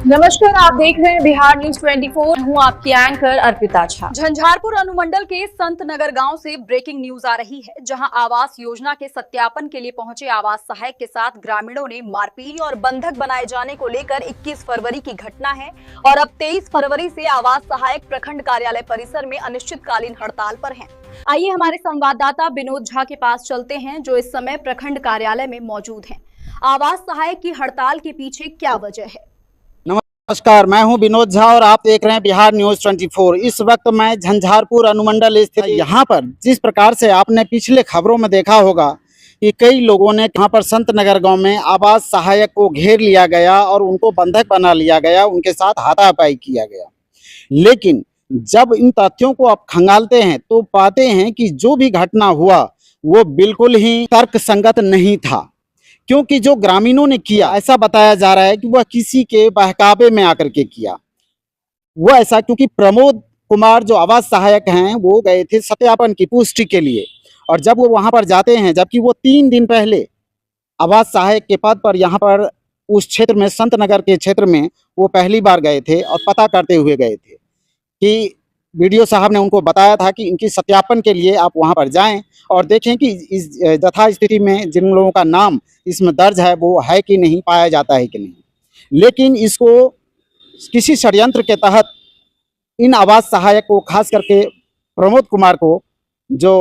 नमस्कार, आप देख रहे हैं बिहार न्यूज 24। हूँ आपकी एंकर अर्पिता झा। झंझारपुर अनुमंडल के संत नगर गांव से ब्रेकिंग न्यूज आ रही है, जहां आवास योजना के सत्यापन के लिए पहुंचे आवास सहायक के साथ ग्रामीणों ने मारपीट और बंधक बनाए जाने को लेकर 21 फरवरी की घटना है और अब 23 फरवरी से आवास सहायक प्रखंड कार्यालय परिसर में अनिश्चितकालीन हड़ताल पर हैं। आइए हमारे संवाददाता विनोद झा के पास चलते हैं, जो इस समय प्रखंड कार्यालय में मौजूद हैं। आवास सहायक की हड़ताल के पीछे क्या वजह है? नमस्कार, मैं हूं विनोद झा और आप देख रहे हैं बिहार न्यूज 24। इस वक्त मैं झंझारपुर अनुमंडल स्थित यहाँ पर जिस प्रकार से आपने पिछले खबरों में देखा होगा कि कई लोगों ने यहाँ पर संत नगर गांव में आवास सहायक को घेर लिया गया और उनको बंधक बना लिया गया, उनके साथ हाथापाई किया गया। लेकिन जब इन तथ्यों को आप खंगालते हैं तो पाते हैं कि जो भी घटना हुआ वो बिल्कुल ही तर्कसंगत नहीं था, क्योंकि जो ग्रामीणों ने किया ऐसा बताया जा रहा है कि वह किसी के बहकावे में आकर के किया। वो ऐसा क्योंकि प्रमोद कुमार जो आवास सहायक हैं वो गए थे सत्यापन की पुष्टि के लिए, और जब वो वहां पर जाते हैं, जबकि वो 3 दिन पहले आवास सहायक के पद पर यहाँ पर उस क्षेत्र में संत नगर के क्षेत्र में वो पहली बार गए थे और पता करते हुए गए थे कि वीडियो साहब ने उनको बताया था कि इनकी सत्यापन के लिए आप वहां पर जाएं और देखें कि इस यथा स्थिति में जिन लोगों का नाम इसमें दर्ज है वो है कि नहीं, पाया जाता है कि नहीं। लेकिन इसको किसी षड्यंत्र के तहत इन आवास सहायक को, खास करके प्रमोद कुमार को, जो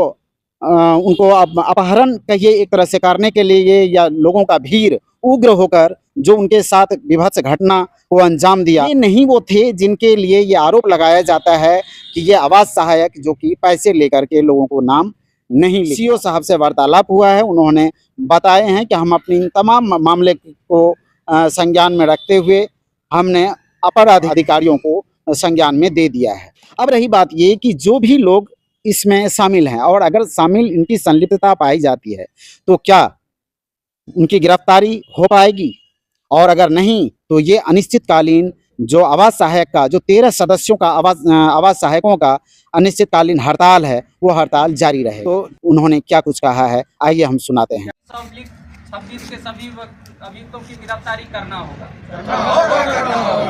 उनको अपहरण कहिए एक तरह से करने के लिए, या लोगों का भीड़ उग्र होकर जो उनके साथ विभत्स घटना को अंजाम दिया, ये नहीं वो थे जिनके लिए ये आरोप लगाया जाता है कि ये आवास सहायक जो कि पैसे लेकर के लोगों को नाम नहीं लिखा। सीओ साहब से वार्तालाप हुआ है, उन्होंने बताए हैं कि हम अपनी तमाम मामले को संज्ञान में रखते हुए हमने अपर अधिकारियों को संज्ञान में दे दिया है। अब रही बात ये कि जो भी लोग इसमें शामिल हैं और अगर शामिल इनकी संलिप्तता पाई जाती है तो क्या उनकी गिरफ्तारी हो पाएगी, और अगर नहीं तो ये अनिश्चितकालीन जो आवास सहायक का, जो 13 सदस्यों का आवास सहायकों का अनिश्चितकालीन हड़ताल है, वो हड़ताल जारी रहे। तो उन्होंने क्या कुछ कहा है, आइए हम सुनाते हैं। 26 के सभी अभियुक्तों की गिरफ्तारी करना होगा।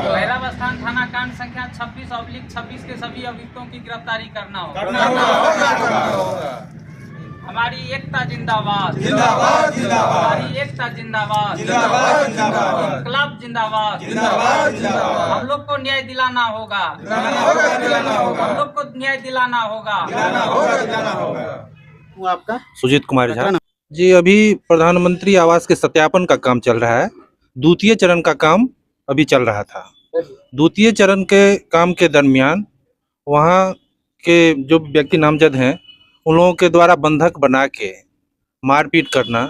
भैरव स्थान थाना कांड संख्या 26/26 के सभी अभियुक्तों की गिरफ्तारी करना होगा। हमारी एकता जिंदाबाद, जिंदाबाद जिंदाबाद। हमारी एकता जिंदाबाद, जिंदाबाद जिंदाबाद। इनकलाब जिंदाबाद, जिंदाबाद जिंदाबाद। हम लोग को न्याय दिलाना होगा, हम लोग को न्याय दिलाना होगा। आपका सुजीत कुमार झा जी। अभी प्रधानमंत्री आवास के सत्यापन का काम चल रहा है। द्वितीय चरण का काम अभी चल रहा था। द्वितीय चरण के काम के दरमियान वहाँ के जो व्यक्ति नामजद हैं उन लोगों के द्वारा बंधक बना के मारपीट करना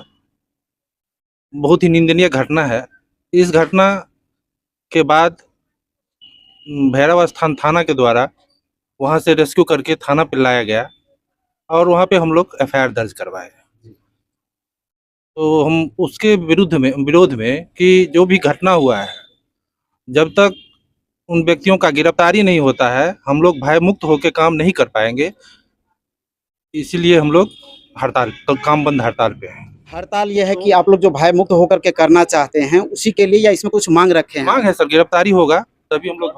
बहुत ही निंदनीय घटना है। इस घटना के बाद भैरव स्थान थाना के द्वारा वहाँ से रेस्क्यू करके थाना पे लाया गया और वहाँ पे हम लोग FIR दर्ज करवाए। तो हम उसके विरोध में कि जो भी घटना हुआ है, जब तक उन व्यक्तियों का गिरफ्तारी नहीं होता है हम लोग भय मुक्त होकर काम नहीं कर पाएंगे। इसीलिए हम लोग हड़ताल, तो काम बंद हड़ताल पे हैं। हड़ताल ये है कि आप लोग जो भय मुक्त होकर के करना चाहते हैं उसी के लिए, या इसमें कुछ मांग रखे हैं? मांग है सर, गिरफ्तारी होगा तभी हम लोग,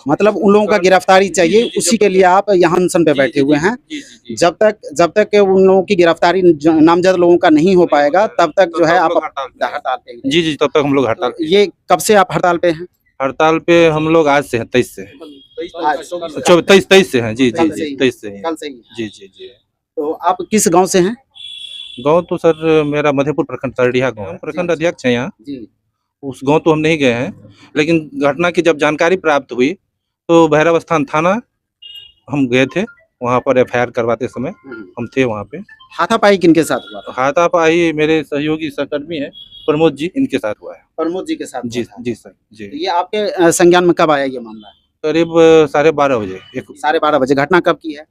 मतलब उन लोगों का गिरफ्तारी चाहिए, उसी के लिए आप यहाँ अनशन पे बैठे हुए हैं। जब तक उन लोगों की गिरफ्तारी नामजद लोगों का नहीं हो पाएगा तब तक जो है आप हड़ताल पे? जी, तब तक हम लोग हड़ताल। ये कब से आप हड़ताल पे हैं? हड़ताल पे हम लोग आज से हैं, 23 से, 23 से हैं। जी, 23 से कल से ही। जी। तो आप किस गांव से हैं? गांव तो सर मेरा मधेपुर प्रखंड सरडीहा गांव, प्रखंड अध्यक्ष है यहाँ। उस गांव तो हम नहीं गए हैं, लेकिन घटना की जब जानकारी प्राप्त हुई तो भैरव स्थान थाना हम गए थे। वहाँ पर FIR करवाते समय हम थे वहाँ पे। हाथापाई किनके साथ हुआ? हाथापाई मेरे सहयोगी सहकर्मी है प्रमोद जी, इनके साथ हुआ है। प्रमोद जी के साथ? जी सर जी। ये आपके संज्ञान में कब आया ये मामला? करीब 12:30 बजे। 12:30 बजे। घटना कब की है?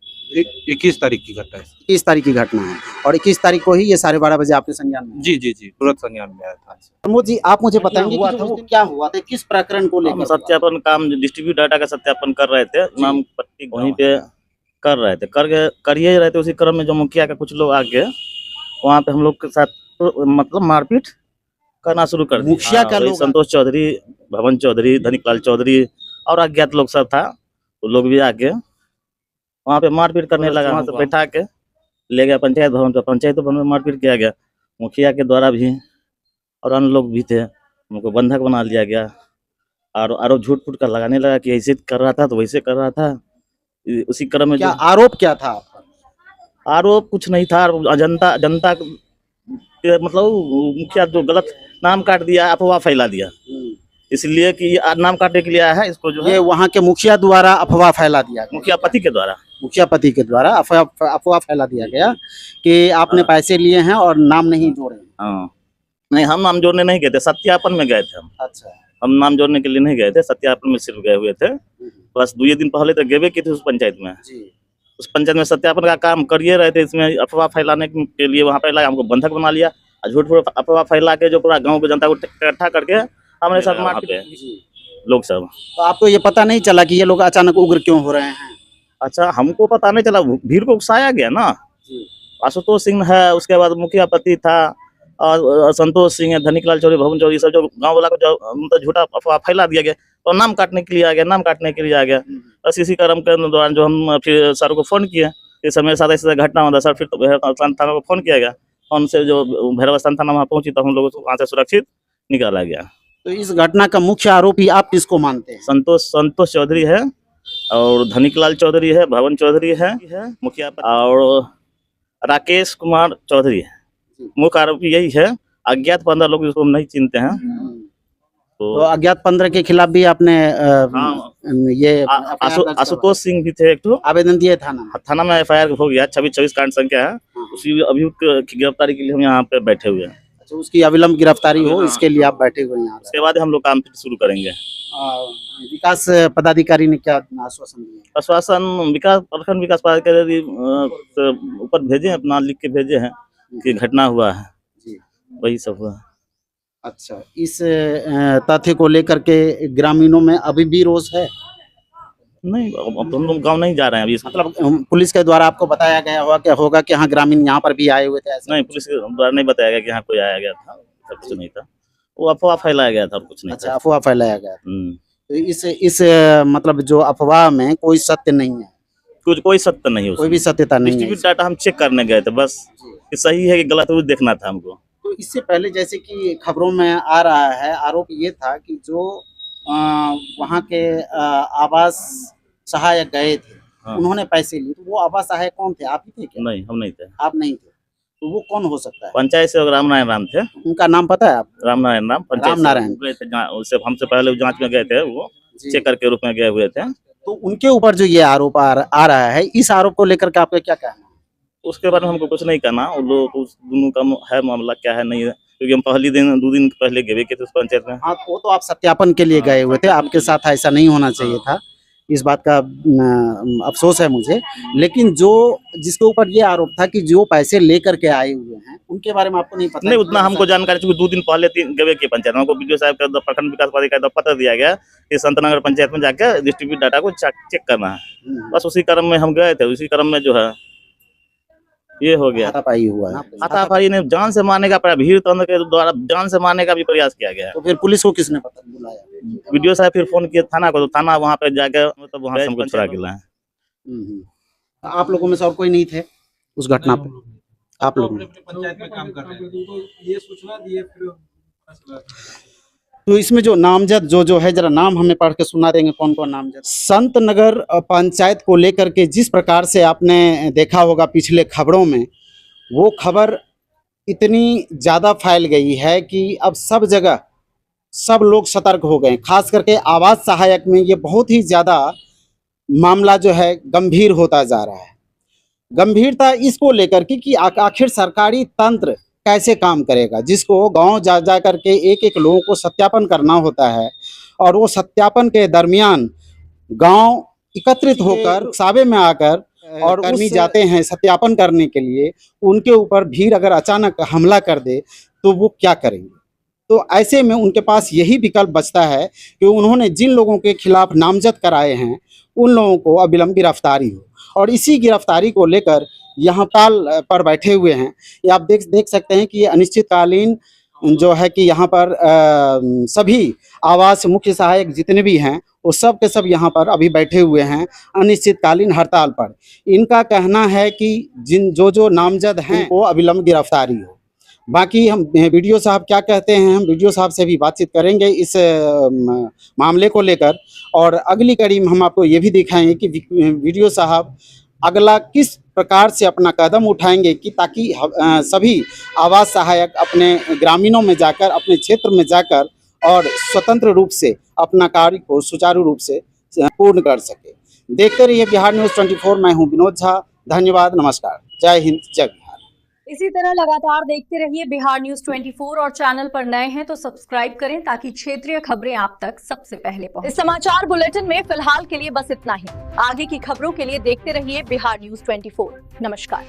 21 तारीख की घटना है। 21 तारीख की घटना है और 21 तारीख को ही ये 12:30 बजे आपके संज्ञान में? जी तुरंत संज्ञान में आया था। प्रमोद जी, आप मुझे बताएंगे कि जो क्या हुआ था, किस प्रकरण को लेकर? सत्यापन काम, डिस्ट्रीब्यूट डाटा का सत्यापन कर रहे थे, नाम पट्टी वहीं पे कर रहे थे, करिए रहे थे। उसी क्रम में जो मुखिया का कुछ लोग आगे वहाँ पे हम लोग के साथ मतलब मारपीट करना शुरू कर दिया। मुखिया का लोग, संतोष चौधरी भवन चौधरी, धनिकलाल चौधरी और अज्ञात लोग सब था। वो लोग भी आके वहाँ पे मारपीट करने लगा। वहाँ से बैठा के ले गया पंचायत भवन पे। पंचायत भवन में मारपीट किया गया। मुखिया के द्वारा भी और अन्य लोग भी थे, उनको बंधक बना लिया गया। और आरोप झूठ फूट कर लगाने लगा कि ऐसे कर रहा था तो वैसे कर रहा था। उसी क्रम में क्या आरोप क्या था आपका? आरोप कुछ नहीं था। जनता के मतलब मुखिया जो गलत नाम काट दिया, अफवाह फैला दिया, इसलिए कि नाम काटने के लिए आया है। इसको जो ये है वहाँ के मुखिया द्वारा अफवाह फैला दिया गया। मुखिया पति के द्वारा अफवाह फैला दिया गया कि आपने पैसे लिए हैं और नाम नहीं जोड़े। हाँ, नहीं, हम नाम जोड़ने नहीं गए थे, सत्यापन में गए थे हम। अच्छा, हम नाम जोड़ने के लिए नहीं गए थे, सत्यापन में सिर्फ गए हुए थे। बस 2 दिन पहले तो गए की थे उस पंचायत में। उस पंचायत में सत्यापन का काम करिए रहे थे, इसमें अफवाह फैलाने के लिए वहाँ पे हमको बंधक बना लिया। झूठ फूट अफवाह फैला के जो पूरा गाँव की जनता को इकट्ठा करके हमारे साथ मार पे लोग सब। तो आपको ये पता नहीं चला कि ये लोग अचानक उग्र क्यों हो रहे हैं? अच्छा, हमको पता नहीं चला, भीड़ को उकसाया गया ना। आशुतोष सिंह है, उसके बाद मुखिया पति था, और संतोष सिंह है, धनिकलाल चौधरी, भवन चौधरी, सब जो गांव वाला को जो मतलब झूठा अफवाह फैला दिया गया और नाम काटने के लिए आ गया। बस इसी क्रम के दौरान जो हम फिर सर को फोन किए, इस समय साथ ऐसा घटना होता सर, फिर तो भैरवस्थान थाना को फोन किया गया। फोन से जो भैरवस्थान थाना वहाँ पहुंची तो हम लोगों को वहाँ से सुरक्षित निकाला गया। तो इस घटना का मुख्य आरोपी आप किसको मानते हैं? संतोष चौधरी है और धनिकलाल चौधरी है, भवन चौधरी है, मुखिया और राकेश कुमार चौधरी है। मुख्य आरोपी यही है। अज्ञात 15 लोग जिसको हम नहीं चिनते हैं। तो अज्ञात 15 के खिलाफ भी आपने ये आशुतोष सिंह भी थे, एक तो आवेदन दिए थाना में FIR हो गया। 26 कांड संख्या है। उसी अभियुक्त की गिरफ्तारी के लिए हम यहाँ पे बैठे हुए हैं। अच्छा, उसकी अविलंब गिरफ्तारी हो, इसके लिए आप बैठे हुए हैं यहाँ? उसके बाद हम लोग काम शुरू करेंगे। विकास पदाधिकारी ने क्या आश्वासन दिया? आश्वासन प्रखंड विकास पदाधिकारी ऊपर भेजे, अपना लिख के भेजे हैं कि घटना हुआ है, वही सब हुआ। अच्छा, इस तथ्य को लेकर के ग्रामीणों में अभी भी रोष है? नहीं, अब हम लोग गाँव नहीं जा रहे हैं अभी। मतलब पुलिस के द्वारा आपको बताया गया होगा कि हाँ ग्रामीण यहाँ पर भी आए हुए थे? नहीं, पुलिस के द्वारा नहीं बताया गया कि यहाँ कोई आया गया था, कुछ नहीं था। वो अफवाह फैलाया गया था, कुछ नहीं। अच्छा, अफवाह फैलाया गया। तो इस मतलब जो अफवाह में कोई सत्य नहीं है? कोई सत्य नहीं है, कोई भी सत्यता नहीं है। डिस्ट्रीब्यूट डाटा हम चेक करने गए थे, बस कि सही है कि गलत है वो देखना था हमको। तो इससे पहले जैसे कि खबरों में आ रहा है, आरोप ये था कि जो वहाँ के आवास सहायक गए थे, उन्होंने पैसे लिए। तो वो आवास सहायक कौन थे? आप ही थे क्या? नहीं, हम नहीं थे। आप नहीं थे, तो वो कौन हो सकता है? पंचायत से रामनारायण राम थे। उनका नाम पता है आप? रामनारायण राम, रामनारायण गए थे उससे हमसे पहले जांच में गए थे, वो चेकर के रूप में गए हुए थे। तो उनके ऊपर जो ये आरोप आ रहा है, इस आरोप को लेकर के आपका क्या कहना है? उसके बारे में हमको कुछ नहीं कहना। उन लोग उस दोनों का है मामला क्या है नहीं है, क्योंकि हम 2 दिन पहले गए थे उस पंचायत में। हाँ, वो तो आप सत्यापन के लिए गए हुए थे, आपके साथ ऐसा नहीं होना चाहिए था। इस बात का अफसोस है मुझे। लेकिन जो जिसके ऊपर ये आरोप था कि जो पैसे लेकर के आए हुए हैं, उनके बारे में आपको नहीं पता? नहीं, उतना हमको जानकारी, चूंकि 2 दिन पहले गए की पंचायत हमको बीडीओ साहब का प्रखंड विकास पदाधिकारी का पत्र दिया गया कि संतनगर पंचायत में जाकर डिस्ट्रीब्यूट डाटा को चेक करना है। बस उसी क्रम में हम गए थे। उसी क्रम में जो है ये हो गया, हाथापाई हुआ है। हाथापाई ने जान से मारने का, भीड़ तंत्र के द्वारा जान से मारने का भी प्रयास किया गया। तो फिर पुलिस को किसने पता बुलाया? वीडियो साहब फिर फोन किए थाना को, तो थाना वहाँ पे जाके मतलब वहाँ से हमको छुड़ा के लाए। आप लोगों में से और कोई नहीं थे उस घटना पे? आप लोग पंचायत में काम कर रहे हैं, ये सूचना दिए फिर। तो इसमें जो नामजद जो है, जरा नाम हमें पढ़ के सुना देंगे कौन कौन नामजद? संत नगर पंचायत को लेकर के जिस प्रकार से आपने देखा होगा पिछले खबरों में, वो खबर इतनी ज़्यादा फैल गई है कि अब सब जगह सब लोग सतर्क हो गए। खास करके आवास सहायक में ये बहुत ही ज़्यादा मामला जो है गंभीर होता जा रहा है। गंभीरता इसको लेकर के कि आखिर सरकारी तंत्र कैसे काम करेगा, जिसको गांव जा करके एक लोगों को सत्यापन करना होता है, और वो सत्यापन के दरमियान गांव एकत्रित होकर साबे में आकर और कर्मी जाते हैं सत्यापन करने के लिए। उनके ऊपर भीड़ अगर अचानक हमला कर दे तो वो क्या करेंगे? तो ऐसे में उनके पास यही विकल्प बचता है कि उन्होंने जिन लोगों के खिलाफ नामजद कराए हैं उन लोगों को अविलंब गिरफ्तारी हो। और इसी गिरफ्तारी को लेकर यहाँ ताल पर बैठे हुए हैं। ये आप देख सकते हैं कि ये अनिश्चितकालीन जो है कि यहाँ पर सभी आवास मुख्य सहायक जितने भी हैं वो सब के सब यहाँ पर अभी बैठे हुए हैं अनिश्चितकालीन हड़ताल पर। इनका कहना है कि जो नामजद हैं वो अविलंब गिरफ्तारी हो। बाकी हम वीडियो साहब क्या कहते हैं, हम वीडियो साहब से भी बातचीत करेंगे इस मामले को लेकर, और अगली कड़ी में हम आपको ये भी दिखाएंगे कि वीडियो साहब अगला किस प्रकार से अपना कदम उठाएंगे कि ताकि सभी आवास सहायक अपने ग्रामीणों में जाकर, अपने क्षेत्र में जाकर और स्वतंत्र रूप से अपना कार्य को सुचारू रूप से पूर्ण कर सके। देखते रहिए बिहार न्यूज़ 24। मैं हूं विनोद झा। धन्यवाद, नमस्कार, जय हिंद, जय बिहार। इसी तरह लगातार देखते रहिए बिहार न्यूज़ 24 और चैनल पर नए हैं तो सब्सक्राइब करें ताकि क्षेत्रीय खबरें आप तक सबसे पहले पहुंचे। इस समाचार बुलेटिन में फिलहाल के लिए बस इतना ही। आगे की खबरों के लिए देखते रहिए बिहार न्यूज़ 24। नमस्कार।